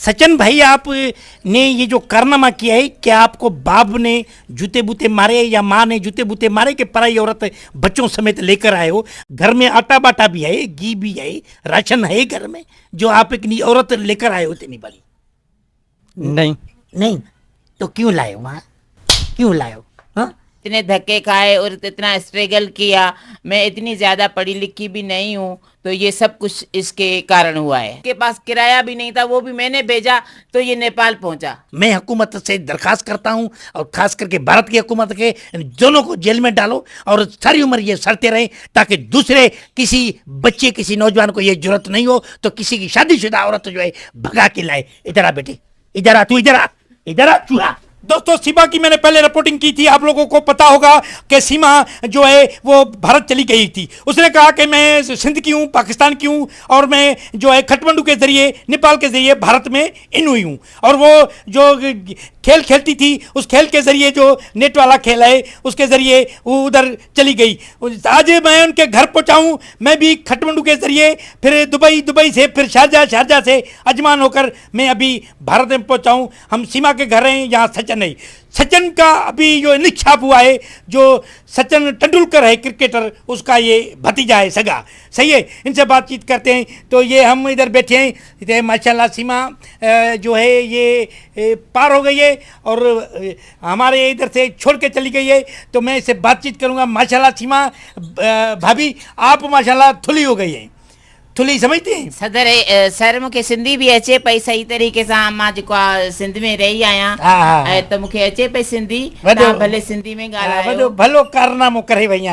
सचिन भाई, आप ने ये जो कारनामा किया है, क्या आपको बाप ने जूते बूते मारे या माँ ने जूते बूते मारे कि पराई औरत बच्चों समेत लेकर आए हो? घर में आटा बाटा भी है, घी भी है, राशन है घर में, जो आप एक औरत लेकर आए हो इतनी बड़ी? नहीं। नहीं तो क्यों लाए हो वहाँ, क्यों लाए हो? हाँ, इतने धक्के खाए और इतना स्ट्रगल किया। मैं इतनी ज्यादा पढ़ी लिखी भी नहीं हूँ, तो ये सब कुछ इसके कारण हुआ है। के पास किराया भी नहीं था, वो भी मैंने भेजा तो ये नेपाल पहुंचा। मैं हुकूमत से दरखास्त करता हूं, और खास करके भारत की हुकूमत के, दोनों को जेल में डालो और सारी उम्र ये सड़ते रहें, ताकि दूसरे किसी बच्चे, किसी नौजवान को ये जरूरत नहीं हो तो किसी की शादीशुदा औरत जो है भगा के लाए। इधर आ बेटे, इधर आ, तू इधर आ, इधर आ चूहा। दोस्तों, सीमा की मैंने पहले रिपोर्टिंग की थी, आप लोगों को पता होगा कि सीमा जो है वो भारत चली गई थी। उसने कहा कि मैं सिंध की हूँ, पाकिस्तान की हूँ, और मैं जो है खटमंडू के जरिए, नेपाल के जरिए भारत में इन हुई हूँ। और वो जो खेल खेलती थी, उस खेल के जरिए, जो नेट वाला खेल है, उसके जरिए वो उधर चली गई। आज मैं उनके घर पहुँचाऊँ, मैं भी खटमंडू के जरिए, फिर दुबई, दुबई से फिर शारजा, शारजा से अजमान होकर मैं अभी भारत में पहुँचाऊँ। हम सीमा के घर हैं, यहाँ सचिन नहीं। सचिन का अभी जो निक्षाप हुआ है, जो सचिन तेंदुलकर है क्रिकेटर, उसका ये भतीजा है, सगा। सही है, इनसे बातचीत करते हैं। तो ये हम इधर बैठे हैं, माशाल्लाह सीमा जो है ये पार हो गई है और हमारे इधर से छोड़ के चली गई है। तो मैं इससे बातचीत करूँगा। माशाल्लाह सीमा भाभी, आप माशाल्लाह थुली हो गई हैं। थुली समझते हैं? सदर सर मूंखे सिंधी भी अचे पई सही तरीक़े सां। मां जेको आहे सिंध में रही आहियां, ऐं त मूंखे अचे पई सिंधी। तव्हां भले सिंधी में ॻाल्हायो। भलो कारनामो करे वही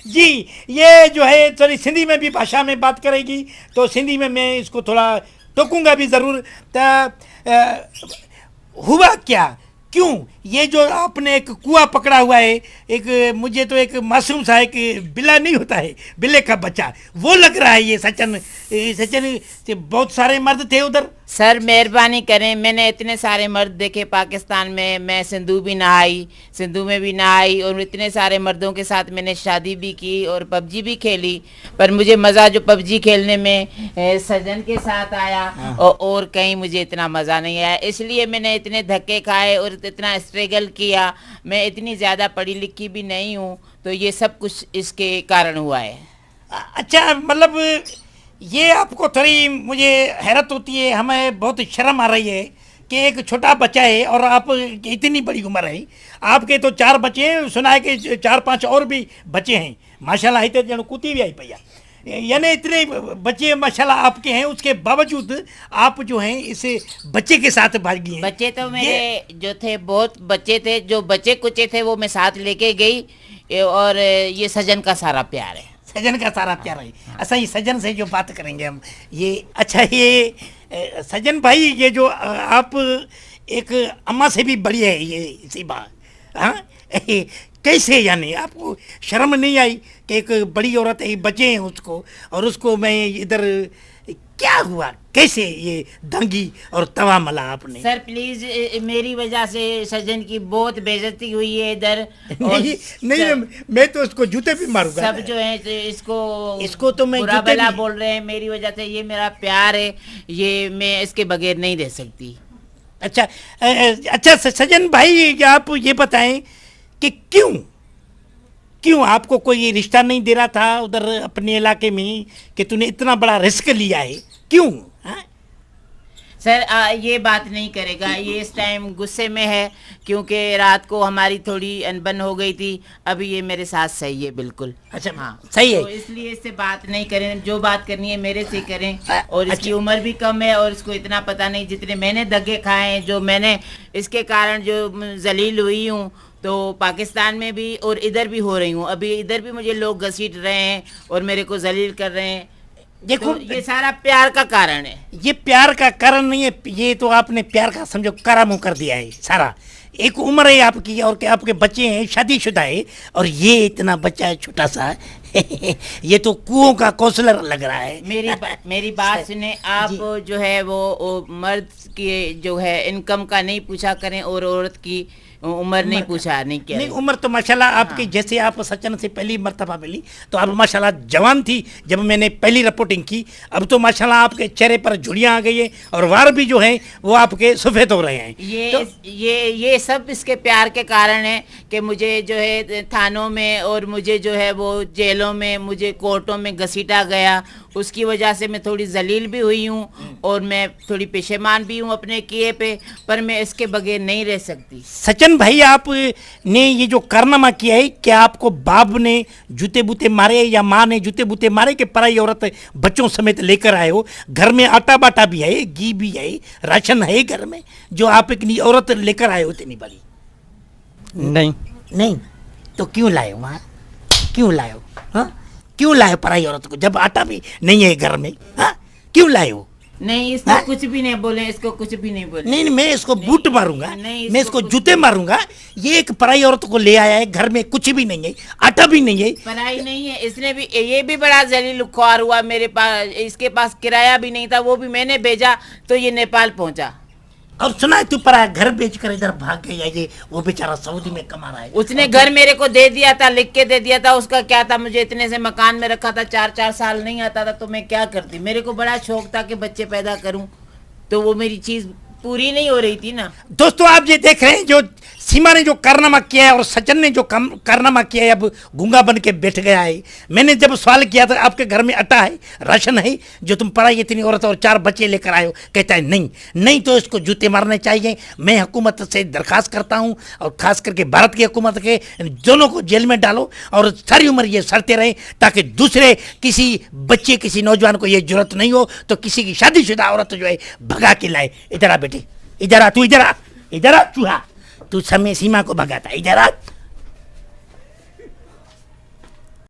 जी। ये जो है थोड़ी सिंधी में भी भाषा में बात करेगी, तो सिंधी में मैं इसको थोड़ा टोकूंगा भी ज़रूर। हुआ क्या, क्यों ये जो आपने एक कुआ पकड़ा हुआ है, एक मुझे तो एक मासूम सा एक बिल्ला नहीं होता है, बिल्ले का बच्चा, वो लग रहा है ये सचिन। सचिन, बहुत सारे मर्द थे उधर। सर मेहरबानी करें, मैंने इतने सारे मर्द देखे पाकिस्तान में। मैं सिंधु भी नहाई, सिंधु में भी नहाई, और इतने सारे मर्दों के साथ मैंने शादी भी की और पबजी भी खेली। पर मुझे मज़ा जो पबजी खेलने में सजन के साथ आया, और कहीं मुझे इतना मज़ा नहीं आया। इसलिए मैंने इतने धक्के खाए और इतना स्ट्रगल किया। मैं इतनी ज़्यादा पढ़ी लिखी भी नहीं हूँ, तो ये सब कुछ इसके कारण हुआ है। अच्छा, मतलब ये आपको थोड़ी मुझे हैरत होती है, हमें बहुत शर्म आ रही है कि एक छोटा बच्चा है और आप इतनी बड़ी उम्र है, आपके तो 4 बच्चे हैं, सुना है कि 4-5 और भी बच्चे हैं माशाल्लाह। इतने जन कुत्ती भी आई पैया, यानी इतने बच्चे माशाल्लाह आपके हैं, उसके बावजूद आप जो हैं इस बच्चे के साथ भागी हैं। बच्चे तो मेरे जो थे बहुत बच्चे थे, जो बच्चे कुचे थे वो मैं साथ लेके गई, और ये सजन का सारा प्यार है। सजन का सारा प्यार है। अच्छा, ये सजन से जो बात करेंगे हम, ये अच्छा, ये सजन भाई, ये जो आप एक अम्मा से भी बड़ी है ये इसी बात, हाँ, कैसे, यानी आपको शर्म नहीं आई कि एक बड़ी औरत है, बच्चे हैं उसको, और उसको मैं इधर, क्या हुआ, कैसे ये दंगी और तवा मला आपने? सर प्लीज, मेरी वजह से सजन की बहुत बेइज्जती हुई है इधर। नहीं, नहीं, मैं तो उसको जूते भी मारूंगा। सब जो है इसको तो मैं बुरा भला बोल रहे हैं मेरी वजह से। ये मेरा प्यार है, ये मैं इसके बगैर नहीं रह सकती। अच्छा, अच्छा सजन भाई, आप ये बताएं कि क्यों आपको कोई रिश्ता नहीं दे रहा था उधर अपने इलाके में, कि तूने इतना बड़ा रिस्क लिया है, क्यों? हाँ? सर ये बात नहीं करेगा, ये इस टाइम गुस्से में है, क्योंकि रात को हमारी थोड़ी अनबन हो गई थी। अभी ये मेरे साथ सही है बिल्कुल। अच्छा, हाँ सही है, तो इसलिए इससे बात नहीं करें, जो बात करनी है मेरे से करें। और इसकी उम्र भी कम है, और इसको इतना पता नहीं जितने मैंने धक्के खाए हैं, जो मैंने इसके कारण जो जलील हुई हूँ, तो पाकिस्तान में भी और इधर भी हो रही हूँ। अभी इधर भी मुझे लोग घसीट रहे हैं और मेरे को जलील कर रहे हैं। देखो, तो ये सारा प्यार का कारण है। ये प्यार का कारण नहीं है, ये तो आपने प्यार का समझो करामू कर दिया है सारा। एक उम्र है आपकी, और के आपके बच्चे हैं, शादीशुदा है, और ये इतना बच्चा है छोटा सा, ये तो कुओं का काउंसलर लग रहा है। मेरी बात सुने आप। जो है वो मर्द की जो है इनकम का नहीं पूछा करें और औरत की उम्र नहीं पूछा नहीं किया। नहीं, उम्र तो माशाल्लाह आपकी, जैसे आप सचिन से पहली मर्तबा मिली तो आप माशाल्लाह जवान थी जब मैंने पहली रिपोर्टिंग की। अब तो माशाल्लाह आपके चेहरे पर झुर्रियाँ आ गई है और वार भी जो है वो आपके सफ़ेद हो रहे हैं। ये सब इसके प्यार के कारण है कि मुझे जो है थानों में और मुझे जो है वो जेलों में, मुझे कोर्टों में घसीटा गया। उसकी वजह से मैं थोड़ी जलील भी हुई हूँ और मैं थोड़ी पेशेमान भी हूँ अपने किए पे, पर मैं इसके बगैर नहीं रह सकती। सचिन भाई, आपने ये जो कारनामा किया है, क्या आपको बाप ने जूते बूते मारे या माँ ने जूते बूते मारे कि पराई औरत बच्चों समेत लेकर आए हो? घर में आटा बाटा भी है, घी भी है, राशन है घर में, जो आप एक औरत लेकर आए हो इतनी बड़ी? नहीं नहीं तो क्यों लाए हो वहाँ? क्यों लाए हो? हाँ, क्यों लाए पराई औरत को जब आटा भी नहीं है घर में? हाँ, क्यों लाए हो? नहीं, इसको कुछ भी नहीं बोले, इसको कुछ भी नहीं बोले। नहीं, मैं इसको बूट मारूंगा, नहीं, मैं इसको जूते मारूंगा। ये एक पराई औरत को ले आया है, घर में कुछ भी नहीं है, आटा भी नहीं है। पराई नहीं है, इसने भी, ये भी बड़ा जलील ख्वार हुआ मेरे पास। इसके पास किराया भी नहीं था, वो भी मैंने भेजा तो ये नेपाल पहुंचा। और सुना है तू पराया घर बेचकर इधर भाग गया, ये वो बेचारा सऊदी में कमा रहा है। उसने घर मेरे को दे दिया था, लिख के दे दिया था। उसका क्या था, मुझे इतने से मकान में रखा था, 4 साल नहीं आता था तो मैं क्या करती। मेरे को बड़ा शौक था कि बच्चे पैदा करूं, तो वो मेरी चीज पूरी नहीं हो रही थी ना। दोस्तों, आप ये देख रहे हैं जो सीमा ने जो कारनामा किया है और सचिन ने जो कारनामा किया है, अब गूंगा बन के बैठ गया है। मैंने जब सवाल किया था आपके घर में आटा है, राशन है, जो तुम पढ़ाई इतनी औरत और 4 बच्चे लेकर आए हो, कहता है नहीं। नहीं तो इसको जूते मारने चाहिए। मैं हुकूमत से दरख्वास्त करता हूँ और ख़ास करके भारत की हुकूमत के, दोनों को जेल में डालो और सारी उम्र ये सड़ते रहें, ताकि दूसरे किसी बच्चे, किसी नौजवान को ये जरूरत नहीं हो तो किसी की शादीशुदा औरत जो है भगा के लाए। इधर आ बेटे, इधर आ, तू इधर आ, इधर आ चूहा, तू समय सीमा को भगाता, इधर आ।